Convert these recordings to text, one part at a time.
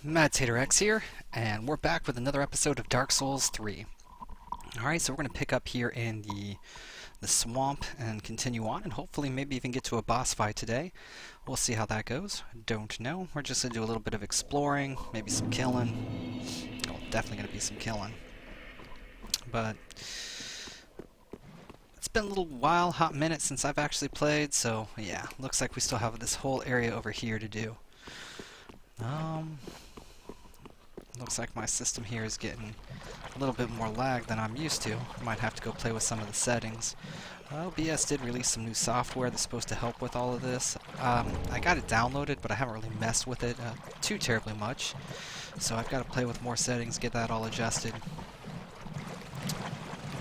Meditator X here, and we're back with another episode of Dark Souls 3. Alright, so we're going to pick up here in the swamp and continue on, and hopefully maybe even get to a boss fight today. We'll see how that goes. Don't know. We're just going to do a little bit of exploring, maybe some killing. Well, definitely going to be some killing. But it's been a little while, hot minute since I've actually played, so yeah, looks like we still have this whole area over here to do. Looks like my system here is getting a little bit more lag than I'm used to. I might have to go play with some of the settings. OBS did release some new software that's supposed to help with all of this. I got it downloaded, but I haven't really messed with it too terribly much. So I've got to play with more settings, get that all adjusted.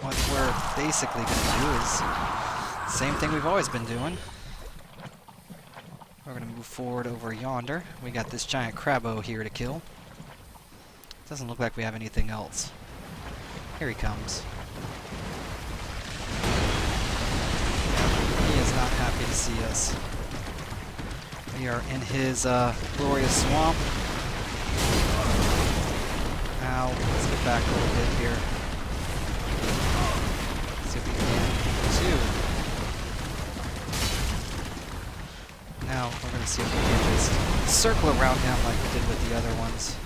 What we're basically going to do is the same thing we've always been doing. We're going to move forward over yonder. We got this giant Crabbo here to kill. Doesn't look like we have anything else. Here he comes. He is not happy to see us. We are in his glorious swamp. Now, let's get back a little bit here. See if we can. Now, we're going to see if we can just circle around him like we did with the other ones.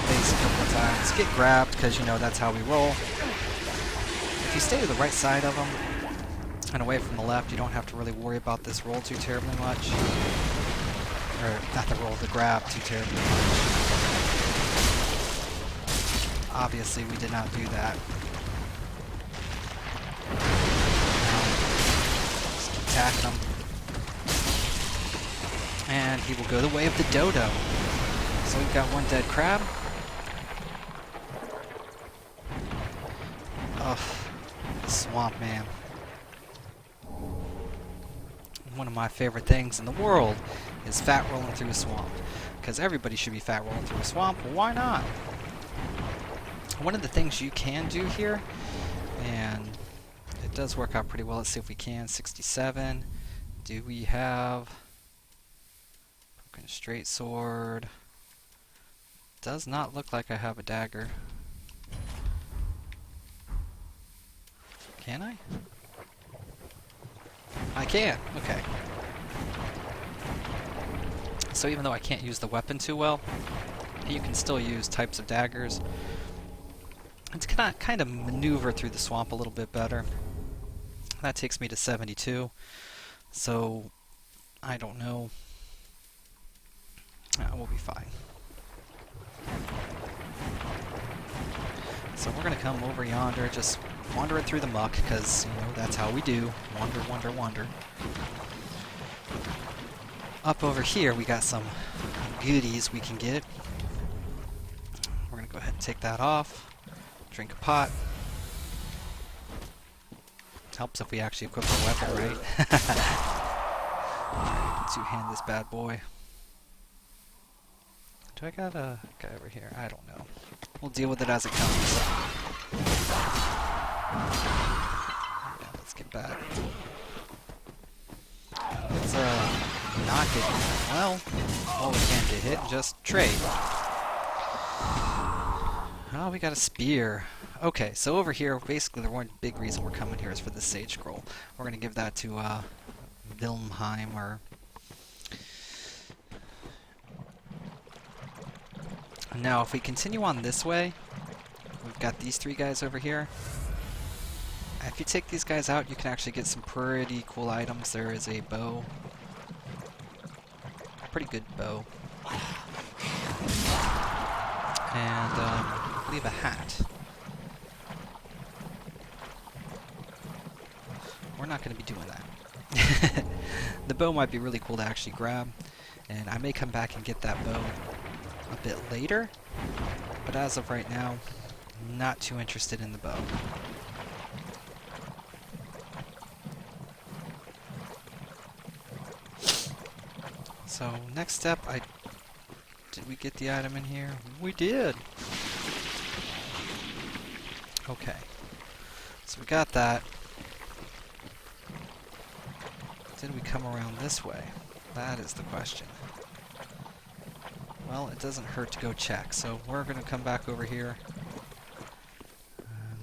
Base a couple of times. Get grabbed, because you know that's how we roll. If you stay to the right side of them and away from the left, you don't have to really worry about this roll too terribly much. Or, not the roll, the grab too terribly much. Obviously, we did not do that. Now, just keep attacking him. And he will go the way of the dodo. So we've got one dead crab. Ugh, swamp man. One of my favorite things in the world is fat rolling through a swamp. Because everybody should be fat rolling through a swamp. Well, why not? One of the things you can do here, and it does work out pretty well. Let's see if we can. 67. Do we have broken straight sword? Does not look like I have a dagger. Can I? I can! Okay. So even though I can't use the weapon too well, you can still use types of daggers. It's kind of maneuver through the swamp a little bit better. That takes me to 72. So, I don't know. We'll be fine. So we're going to come over yonder, just wander it through the muck, because, you know, that's how we do. Wander, wander, wander. Up over here, we got some goodies we can get. We're going to go ahead and take that off. Drink a pot. It helps if we actually equip our weapon, right? Alright, two-hand this bad boy. Do I got a guy over here? I don't know. We'll deal with it as it comes. Yeah, let's get back. Let's not get hit. Well, we can't get hit. Just trade. Oh, we got a spear. Okay, so over here, basically the one big reason we're coming here is for the Sage Scroll. We're going to give that to Vilmheim, or... Now, if we continue on this way, we've got these three guys over here. If you take these guys out, you can actually get some pretty cool items. There is a bow. A pretty good bow. And, I believe a hat. We're not going to be doing that. The bow might be really cool to actually grab, and I may come back and get that bow a bit later, but as of right now, not too interested in the bow. So next step, did we get the item in here? We did! Okay, so we got that. Did we come around this way? That is the question. well, it doesn't hurt to go check. So we're going to come back over here.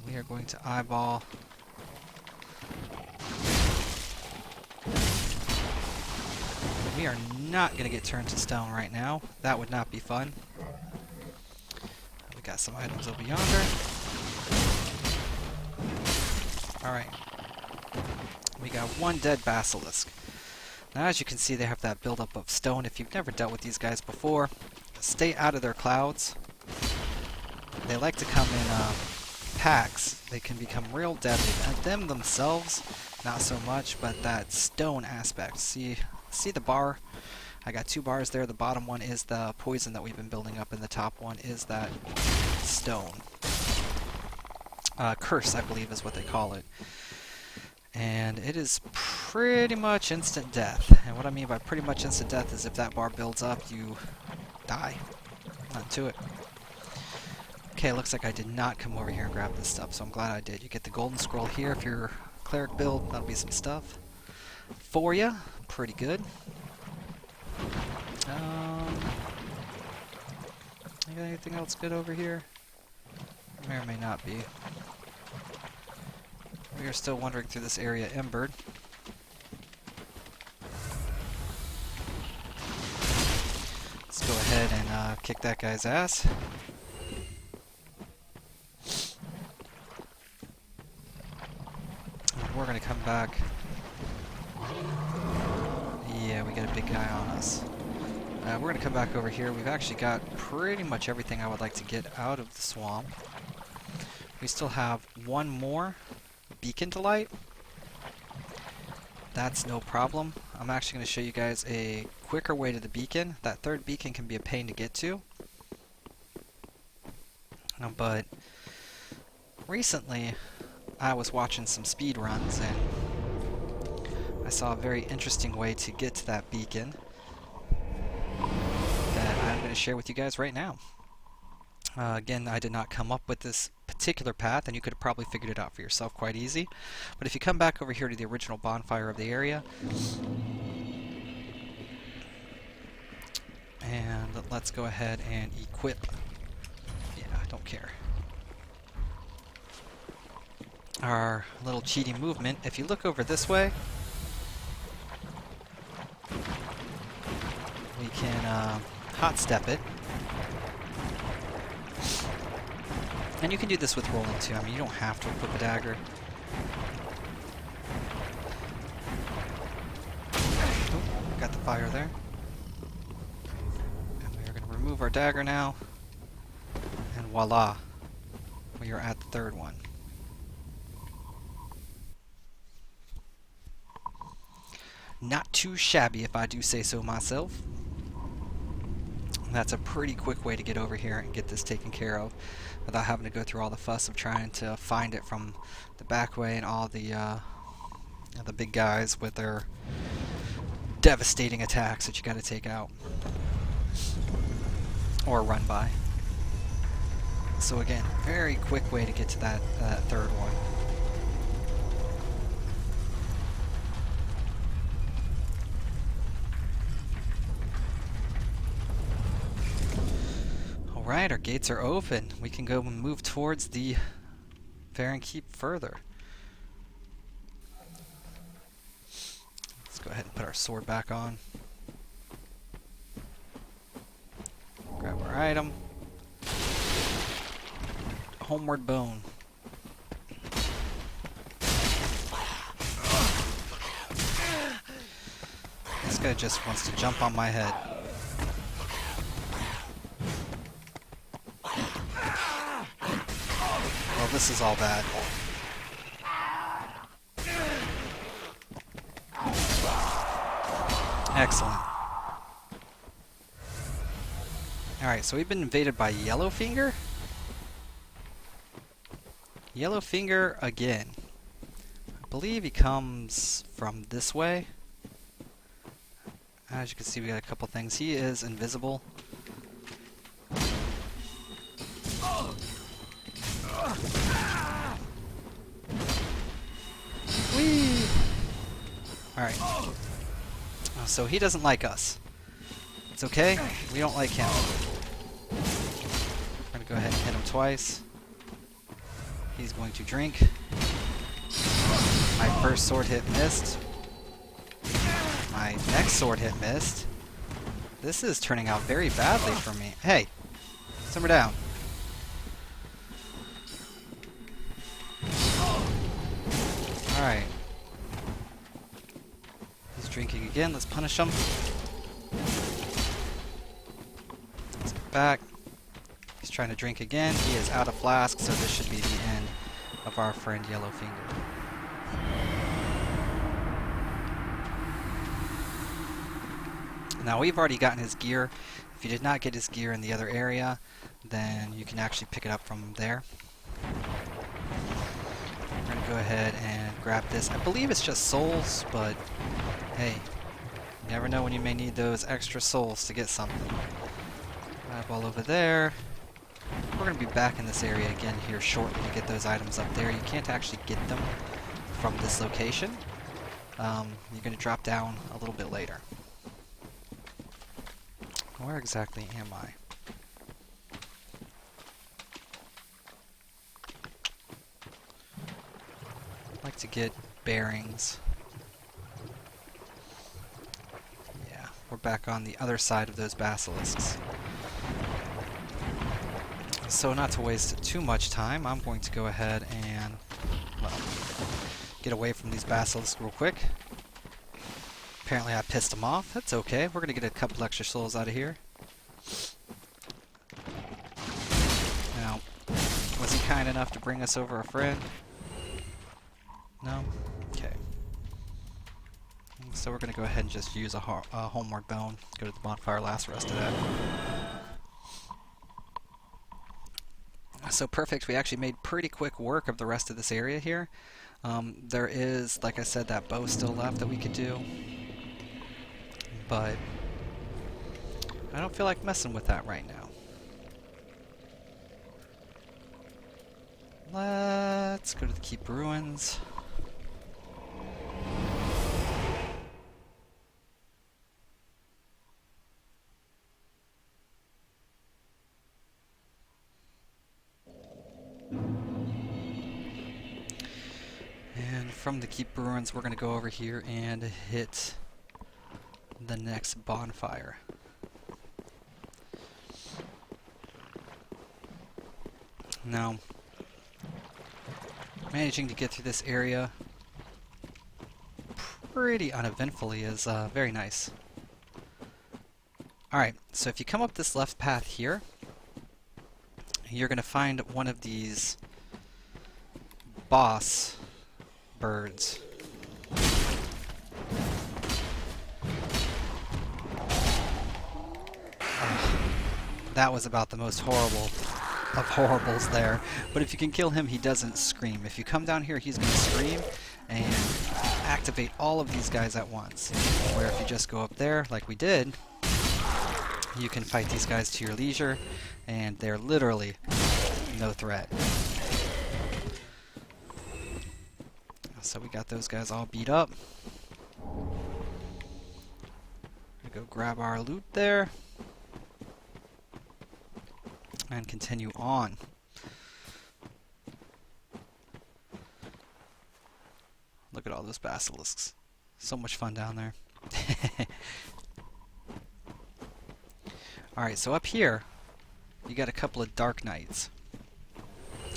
We are going to eyeball. We are not going to get turned to stone right now. That would not be fun. We got some items over yonder. Alright. We got one dead basilisk. Now as you can see, they have that buildup of stone. If you've never dealt with these guys before, stay out of their clouds. They like to come in packs. They can become real deadly. And them themselves, not so much, but that stone aspect. See the bar? I got 2 bars there. The bottom one is the poison that we've been building up, and the top one is that stone. Curse, I believe, is what they call it. And it is pretty much instant death. And what I mean by pretty much instant death is if that bar builds up, you die. Not to it. Okay, looks like I did not come over here and grab this stuff, so I'm glad I did. You get the golden scroll here if you're a cleric build. That'll be some stuff for you. Pretty good. You got anything else good over here? May or may not be. We are still wandering through this area embered. Let's go ahead and kick that guy's ass. And we're gonna come back. Yeah, we got a big guy on us. We're gonna come back over here. We've actually got pretty much everything I would like to get out of the swamp. We still have one more beacon to light. That's no problem. I'm actually going to show you guys a quicker way to the beacon. That third beacon can be a pain to get to. But recently I was watching some speed runs and I saw a very interesting way to get to that beacon that I'm going to share with you guys right now. Again, I did not come up with this particular path, and you could have probably figured it out for yourself quite easy. But if you come back over here to the original bonfire of the area, and let's go ahead and equip. Yeah, I don't care. Our little cheaty movement. If you look over this way, we can hot step it. And you can do this with rolling too. I mean, you don't have to equip a dagger. Oh, got the fire there. And we are going to remove our dagger now. And voila. We are at the third one. Not too shabby, if I do say so myself. That's a pretty quick way to get over here and get this taken care of without having to go through all the fuss of trying to find it from the back way and all the big guys with their devastating attacks that you got to take out or run by. So again, very quick way to get to that third one. Alright, our gates are open. We can go and move towards the Farron Keep further. Let's go ahead and put our sword back on. Grab our item. Homeward bone. This guy just wants to jump on my head. Well, this is all bad. Excellent. Alright, so we've been invaded by Yellowfinger. Yellowfinger again. I believe he comes from this way. As you can see, we got a couple things. He is invisible. Whee! Alright. So he doesn't like us. It's okay. We don't like him. We're going to go ahead and hit him twice. He's going to drink. My first sword hit missed. My next sword hit missed. This is turning out very badly for me. Hey, simmer down. Alright. He's drinking again. Let's punish him. Let's get back. He's trying to drink again. He is out of flask, so this should be the end of our friend Yellowfinger. Now we've already gotten his gear. If you did not get his gear in the other area, then you can actually pick it up from there. We're going to go ahead and grab this. I believe it's just souls, but hey, you never know when you may need those extra souls to get something. Eyeball over there. We're going to be back in this area again here shortly to get those items up there. You can't actually get them from this location. You're going to drop down a little bit later. Where exactly am I? I'd like to get bearings. Yeah, we're back on the other side of those basilisks. So not to waste too much time, I'm going to go ahead and, well, get away from these basilisks real quick. Apparently I pissed him off. That's okay. We're going to get a couple extra souls out of here. Now, was he kind enough to bring us over a friend? No? Okay. So we're going to go ahead and just use a homeward bone. Go to the bonfire, last rest of that. So perfect. We actually made pretty quick work of the rest of this area here. There is, like I said, that bow still left that we could do. But I don't feel like messing with that right now. Let's go to the Keep Ruins. And from the Keep Ruins, we're going to go over here and hit the next bonfire. Now, managing to get through this area pretty uneventfully is very nice. Alright, so if you come up this left path here, you're going to find one of these boss birds. That was about the most horrible of horribles there. But if you can kill him, he doesn't scream. If you come down here, he's going to scream and activate all of these guys at once. Where if you just go up there, like we did, you can fight these guys to your leisure, and they're literally no threat. So we got those guys all beat up. Go grab our loot there. And continue on. Look at all those basilisks. So much fun down there. Alright, so up here, you got a couple of Dark Knights.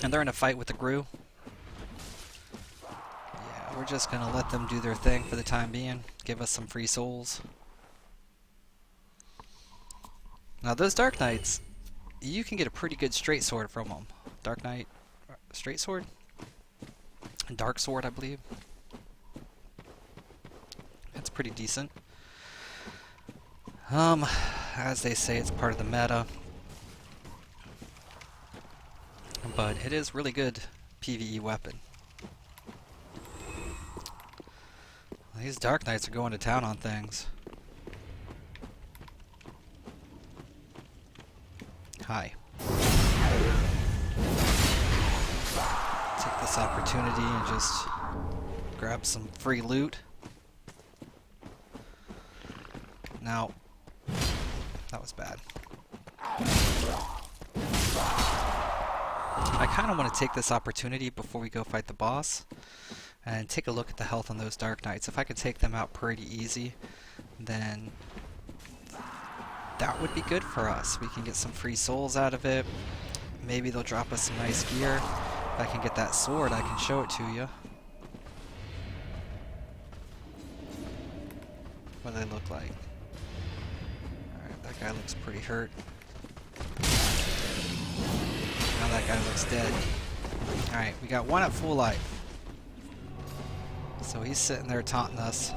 And they're in a fight with the Grue. Yeah, we're just gonna let them do their thing for the time being. Give us some free souls. Now those Dark Knights, you can get a pretty good straight sword from them. Dark Knight, straight sword? Dark sword, I believe. That's pretty decent. As they say, it's part of the meta. But it is really good PvE weapon. These Dark Knights are going to town on things. Hi. Take this opportunity and just grab some free loot. Now, kind of want to take this opportunity before we go fight the boss and take a look at the health on those Dark Knights. If I could take them out pretty easy, then that would be good for us. We can get some free souls out of it. Maybe they'll drop us some nice gear. If I can get that sword, I can show it to you. What do they look like? Alright, that guy looks pretty hurt. Now that guy looks dead. Alright, we got one at full life. So he's sitting there taunting us.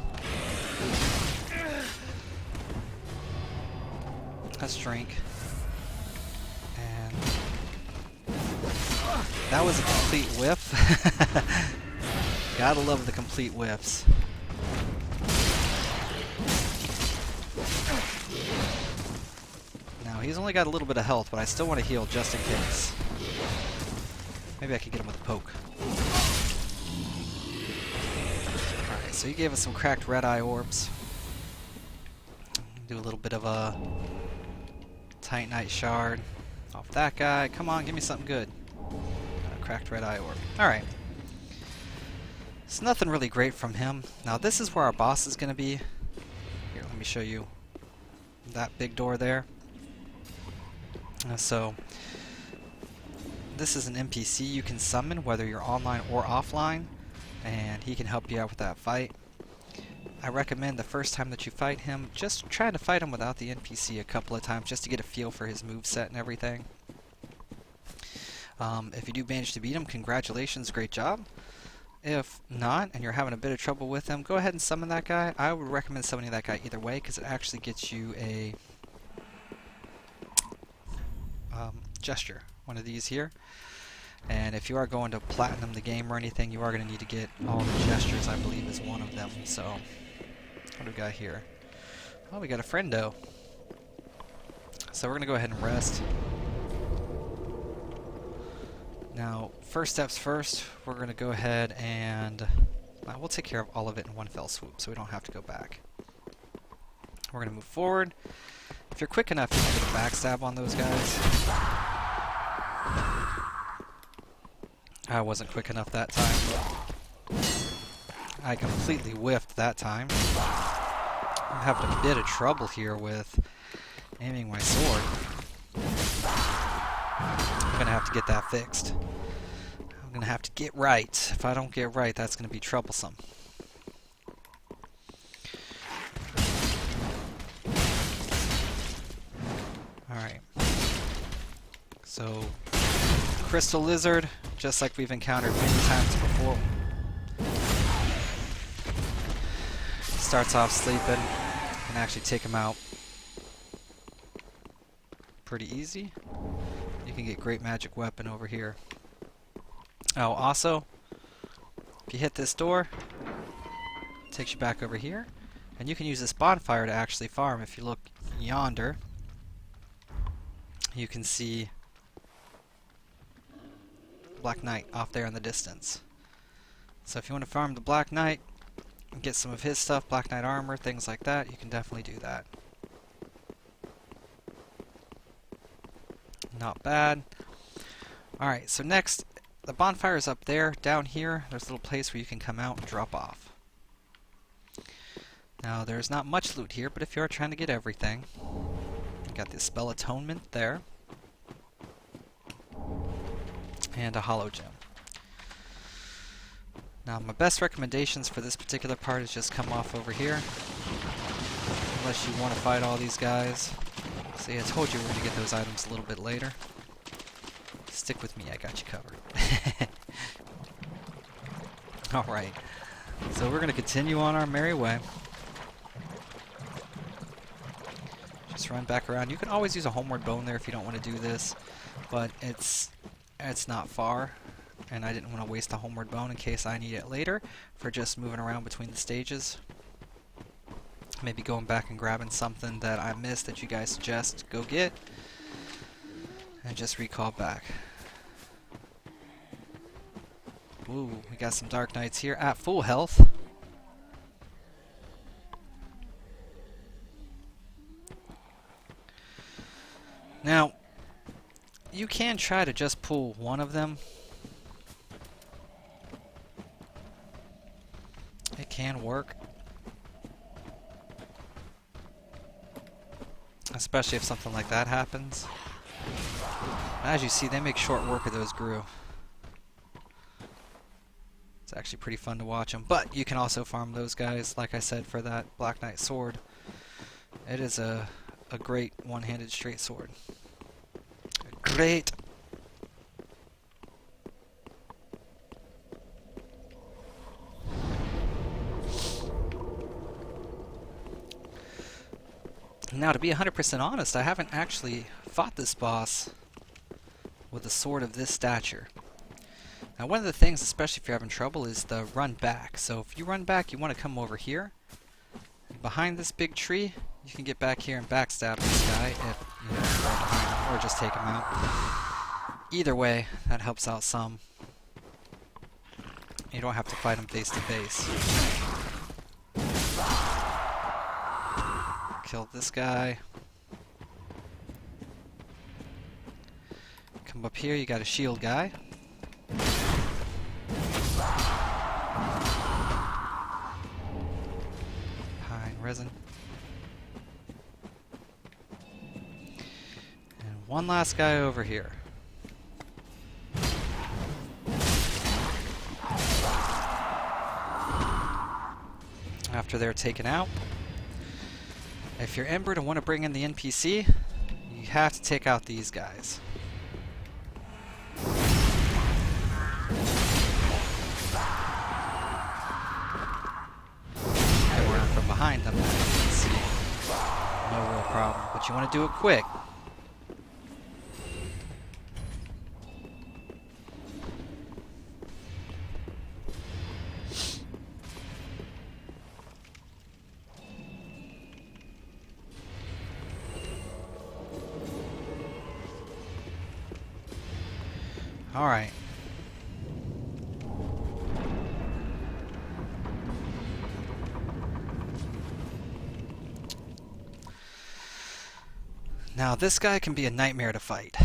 Let's drink. And that was a complete whiff. Gotta love the complete whiffs. Now he's only got a little bit of health, but I still want to heal just in case. Maybe I could get him with a poke. Alright, so he gave us some cracked red eye orbs. Do a little bit of a Titanite shard off that guy. Come on, give me something good. A cracked red eye orb. Alright. It's nothing really great from him. Now this is where our boss is going to be. Here, let me show you that big door there. So this is an NPC you can summon whether you're online or offline, and he can help you out with that fight. I recommend the first time that you fight him, just try to fight him without the NPC a couple of times just to get a feel for his moveset and everything. If you do manage to beat him, congratulations, great job. If not, and you're having a bit of trouble with him, go ahead and summon that guy. I would recommend summoning that guy either way because it actually gets you a gesture, one of these here. And if you are going to platinum the game or anything, you are going to need to get all the gestures, I believe is one of them. So, what do we got here? Oh, we got a friendo. So we're going to go ahead and rest. Now, first steps first, we're going to go ahead and we'll take care of all of it in one fell swoop, so we don't have to go back. We're going to move forward. If you're quick enough, you can get a backstab on those guys. I wasn't quick enough that time. I completely whiffed that time. I'm having a bit of trouble here with aiming my sword. I'm gonna have to get that fixed. I'm gonna have to get right. If I don't get right, that's gonna be troublesome. Alright. So, Crystal Lizard, just like we've encountered many times before. Starts off sleeping. Can actually take him out pretty easy. You can get great magic weapon over here. Oh, also, if you hit this door, it takes you back over here. And you can use this bonfire to actually farm. If you look yonder, you can see Black Knight off there in the distance. So if you want to farm the Black Knight and get some of his stuff, Black Knight armor, things like that, you can definitely do that. Not bad. Alright, so next, the bonfire is up there. Down here, there's a little place where you can come out and drop off. Now, there's not much loot here, but if you are trying to get everything, you got the Spell Atonement there. And a Hollow Gem. Now, my best recommendations for this particular part is just come off over here. Unless you want to fight all these guys. See, I told you we're going to get those items a little bit later. Stick with me, I got you covered. Alright, so we're going to continue on our merry way. Just run back around. You can always use a homeward bone there if you don't want to do this, but it's not far, and I didn't want to waste the homeward bone in case I need it later for just moving around between the stages. Maybe going back and grabbing something that I missed that you guys suggest go get, and just recall back. Ooh, we got some Dark Knights here at full health. Now, you can try to just pull one of them. It can work. Especially if something like that happens. As you see, they make short work of those Gru. It's actually pretty fun to watch them. But you can also farm those guys, like I said, for that Black Knight sword. It is a great one-handed straight sword. Great! Now, to be 100% honest, I haven't actually fought this boss with a sword of this stature. Now, one of the things, especially if you're having trouble, is the run back. So if you run back, you want to come over here. Behind this big tree, you can get back here and backstab this guy if you know, you're right behind him, or just take him out. Either way, that helps out some. You don't have to fight him face to face. Kill this guy. Come up here, you got a shield guy. Pine resin. And one last guy over here. After they're taken out, if you're Embered and want to bring in the NPC, you have to take out these guys. And we're from behind them, as you can see. No real problem, but you want to do it quick. Alright. Now this guy can be a nightmare to fight.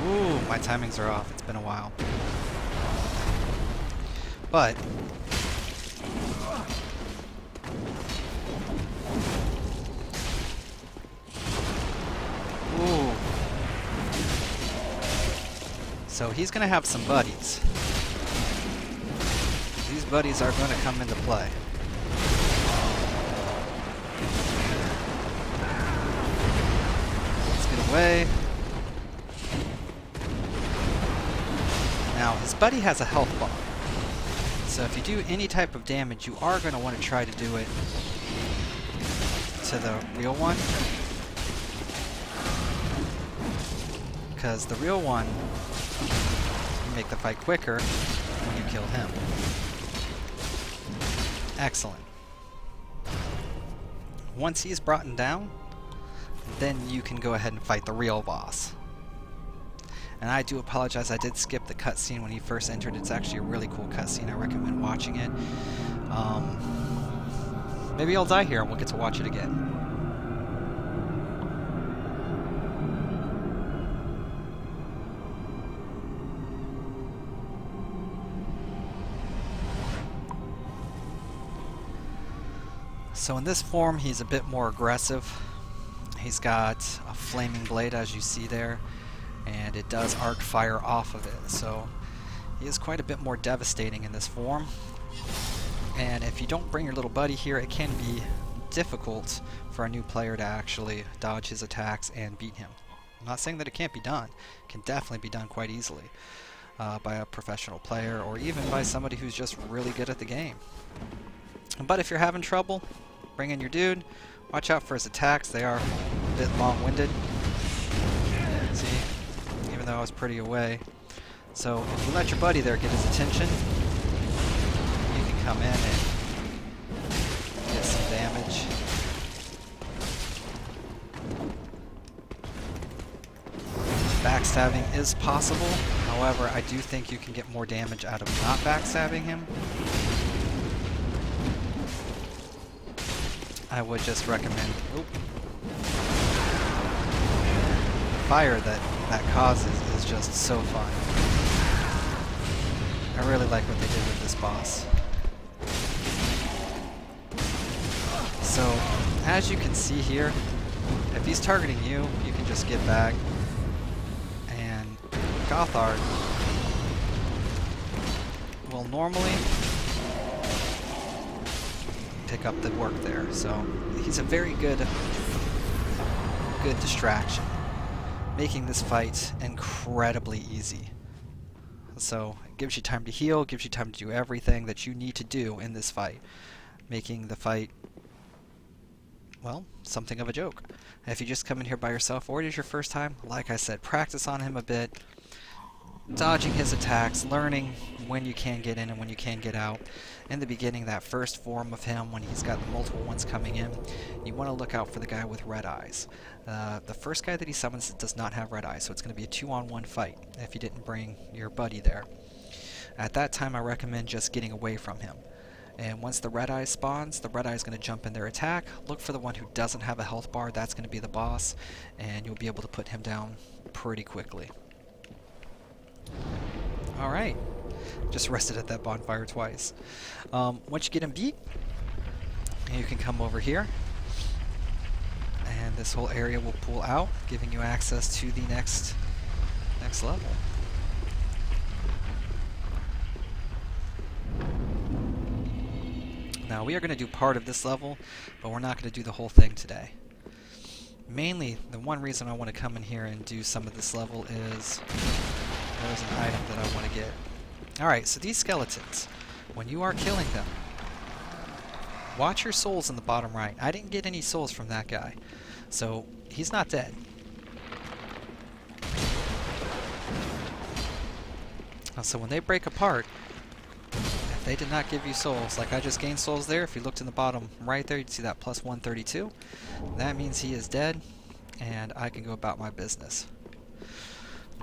Ooh, my timings are off. It's been a while. But ooh. So he's gonna have some buddies. These buddies are gonna come into play. Let's get away. Now his buddy has a health bar. So if you do any type of damage, you are gonna want to try to do it to the real one. Because the real one can make the fight quicker when you kill him. Excellent. Once he's brought down, then you can go ahead and fight the real boss. And I do apologize, I did skip the cutscene when he first entered. It's actually a really cool cutscene. I recommend watching it. Maybe I'll die here and we'll get to watch it again. So in this form, he's a bit more aggressive. He's got a flaming blade, as you see there, and it does arc fire off of it. So he is quite a bit more devastating in this form. And if you don't bring your little buddy here, it can be difficult for a new player to actually dodge his attacks and beat him. I'm not saying that it can't be done. It can definitely be done quite easily by a professional player, or even by somebody who's just really good at the game. But if you're having trouble, bring in your dude. Watch out for his attacks. They are a bit long-winded. See, even though I was pretty away. So if you let your buddy there get his attention, you can come in and get some damage. Backstabbing is possible. However, I do think you can get more damage out of not backstabbing him. I would just recommend... Oop. The fire that causes is just so fun. I really like what they did with this boss. So, as you can see here, if he's targeting you, you can just get back. And Gothard will normally pick up the work there. So, he's a very good distraction, making this fight incredibly easy. So, it gives you time to heal, gives you time to do everything that you need to do in this fight, making the fight, well, something of a joke. If you just come in here by yourself or it is your first time, like I said, practice on him a bit, dodging his attacks, learning when you can get in and when you can get out. In the beginning, that first form of him, when he's got the multiple ones coming in, you want to look out for the guy with red eyes. The first guy that he summons does not have red eyes, so it's going to be a 2-on-1 fight if you didn't bring your buddy there. At that time, I recommend just getting away from him. And once the red eye spawns, the red eye is going to jump in their attack. Look for the one who doesn't have a health bar. That's going to be the boss, and you'll be able to put him down pretty quickly. Alright, just rested at that bonfire twice. Once you get him beat, you can come over here, and this whole area will pull out, giving you access to the next level. Now, we are going to do part of this level, but we're not going to do the whole thing today. Mainly, the one reason I want to come in here and do some of this level is there's an item that I want to get. Alright, so these skeletons, when you are killing them, watch your souls in the bottom right. I didn't get any souls from that guy, so he's not dead. So when they break apart, if they did not give you souls, like I just gained souls there, if you looked in the bottom right there, you'd see that plus 132. That means he is dead, and I can go about my business.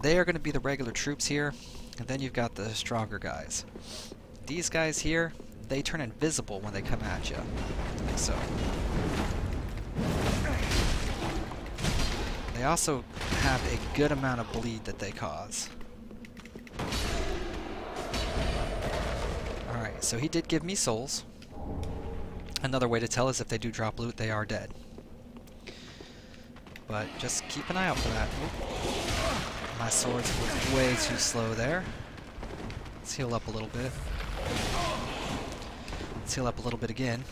They are going to be the regular troops here, and then you've got the stronger guys. These guys here, they turn invisible when they come at you, like so. They also have a good amount of bleed that they cause. Alright, so he did give me souls. Another way to tell is if they do drop loot, they are dead. But just keep an eye out for that. Oop. My swords was way too slow there. Let's heal up a little bit. Let's heal up a little bit again.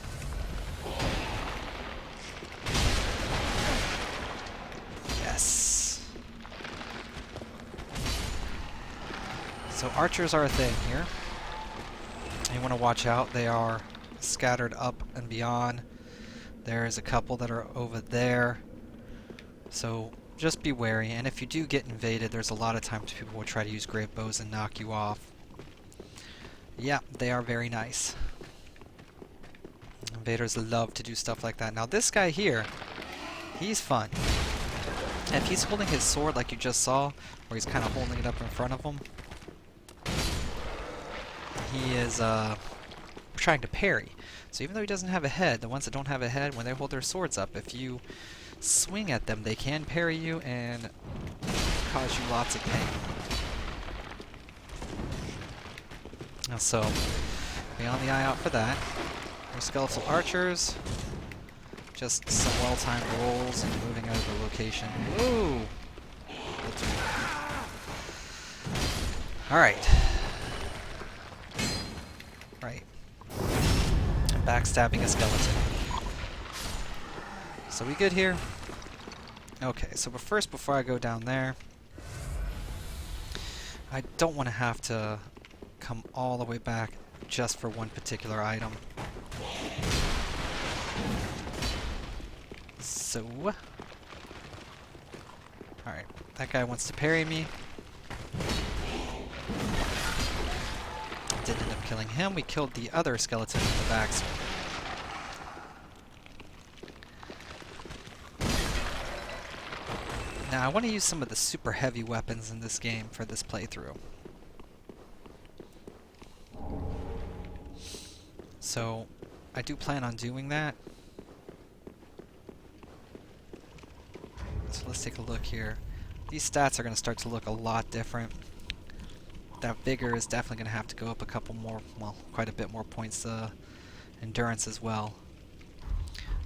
Yes! So archers are a thing here. You want to watch out. They are scattered up and beyond. There's a couple that are over there. So just be wary. And if you do get invaded, there's a lot of times people will try to use great bows and knock you off. Yeah, they are very nice. Invaders love to do stuff like that. Now this guy here, he's fun. If he's holding his sword like you just saw, where he's kind of holding it up in front of him, he is trying to parry. So even though he doesn't have a head, the ones that don't have a head, when they hold their swords up, if you swing at them, they can parry you and cause you lots of pain. So be on the eye out for that. Your skeletal archers, just some well-timed rolls and moving out of the location. Ooh! Alright. Right. I'm backstabbing a skeleton. So we good here? Okay, so but first, before I go down there, I don't want to have to come all the way back just for one particular item. So, alright, that guy wants to parry me. Didn't end up killing him. We killed the other skeleton in the back. Now I want to use some of the super heavy weapons in this game for this playthrough. So I do plan on doing that. So let's take a look here. These stats are going to start to look a lot different. That vigor is definitely going to have to go up a couple more, well, quite a bit more points. Endurance as well.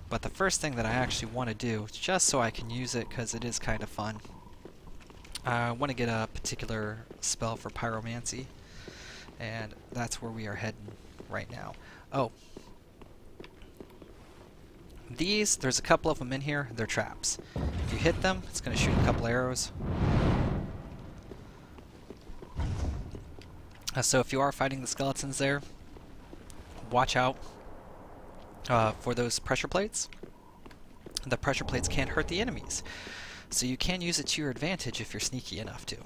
But the first thing that I actually want to do, just so I can use it because it is kind of fun, I want to get a particular spell for pyromancy, and that's where we are heading right now. Oh, there's a couple of them in here, they're traps. If you hit them, it's going to shoot a couple arrows. So if you are fighting the skeletons there, watch out for those pressure plates. The pressure plates can't hurt the enemies, so you can use it to your advantage if you're sneaky enough to.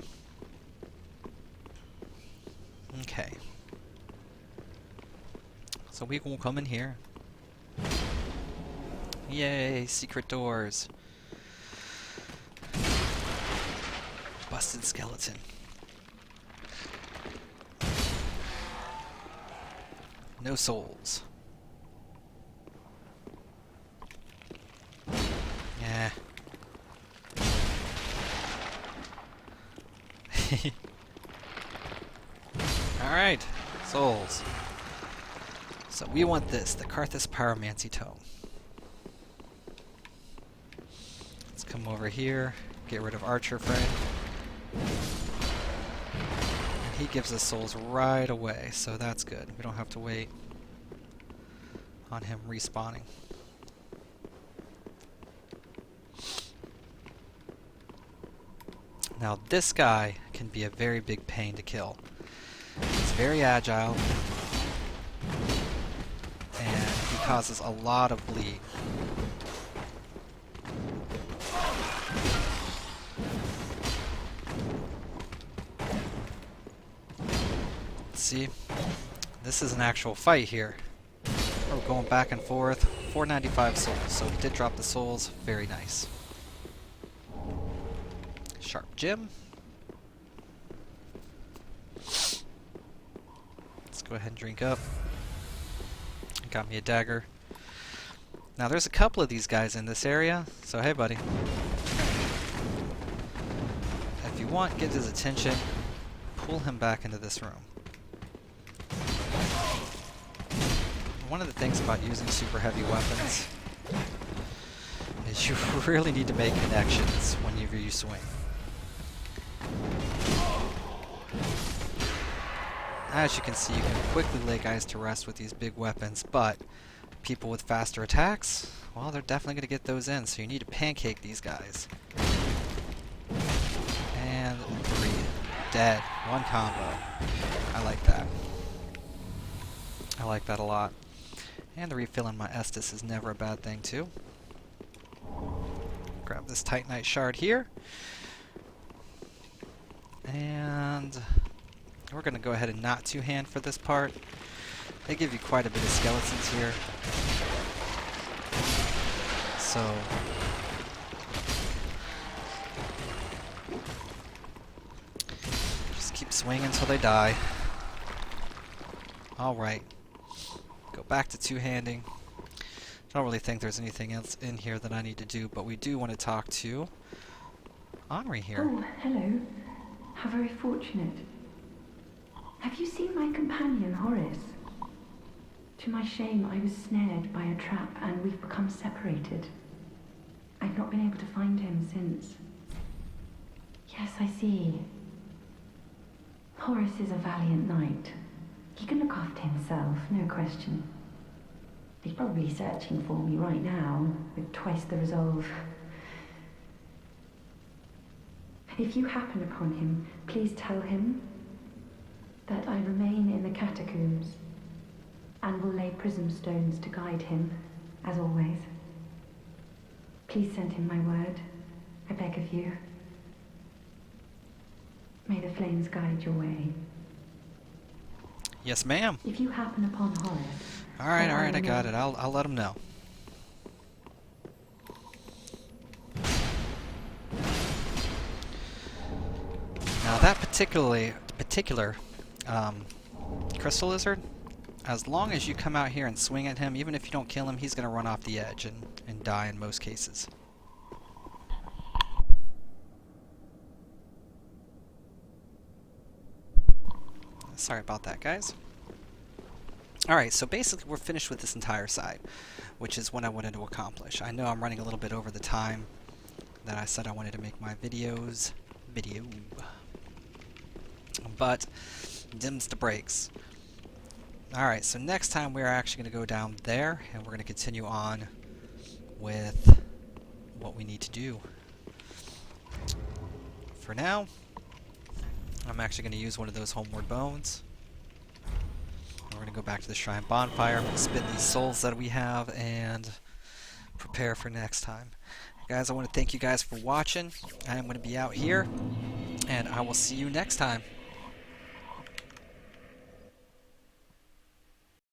Okay. So we will come in here. Yay, secret doors. Busted skeleton. No souls. Yeah. Alright, souls. So we want this, the Karthus Pyromancy Tome. Let's come over here, get rid of Archer Friend. And he gives us souls right away, so that's good. We don't have to wait on him respawning. Now this guy can be a very big pain to kill. He's very agile, and he causes a lot of bleed. See, this is an actual fight here. We're going back and forth. 495 souls, so we did drop the souls. Very nice. Sharp gem. Let's go ahead and drink up. Got me a dagger. Now there's a couple of these guys in this area, so hey buddy. If you want, get his attention, pull him back into this room. One of the things about using super heavy weapons is you really need to make connections whenever you swing. As you can see, you can quickly lay guys to rest with these big weapons, but people with faster attacks, well, they're definitely going to get those in, so you need to pancake these guys. And 3. Dead. 1 combo. I like that. I like that a lot. And the refilling my Estus is never a bad thing, too. Grab this Titanite shard here. And we're going to go ahead and not two-hand for this part. They give you quite a bit of skeletons here. So just keep swinging until they die. Alright. Go back to two-handing. Don't really think there's anything else in here that I need to do, but we do want to talk to Henri here. Oh, hello. How very fortunate. Have you seen my companion, Horace? To my shame, I was snared by a trap and we've become separated. I've not been able to find him since. Yes, I see. Horace is a valiant knight. He can look after himself, no question. He's probably searching for me right now, with twice the resolve. If you happen upon him, please tell him that I remain in the catacombs and will lay prism stones to guide him, as always. Please send him my word, I beg of you. May the flames guide your way. Yes, ma'am. If you happen upon Horace... Alright, I got it. I'll let him know. Now that particular crystal lizard, as long as you come out here and swing at him, even if you don't kill him, he's going to run off the edge and die in most cases. Sorry about that, guys. Alright, so basically we're finished with this entire side, which is what I wanted to accomplish. I know I'm running a little bit over the time that I said I wanted to make my videos. But, dims the brakes. Alright, so next time we're actually going to go down there, and we're going to continue on with what we need to do. For now, I'm actually going to use one of those homeward bones. We're going to go back to the shrine bonfire, spin these souls that we have, and prepare for next time. Guys, I want to thank you guys for watching. I am going to be out here, and I will see you next time.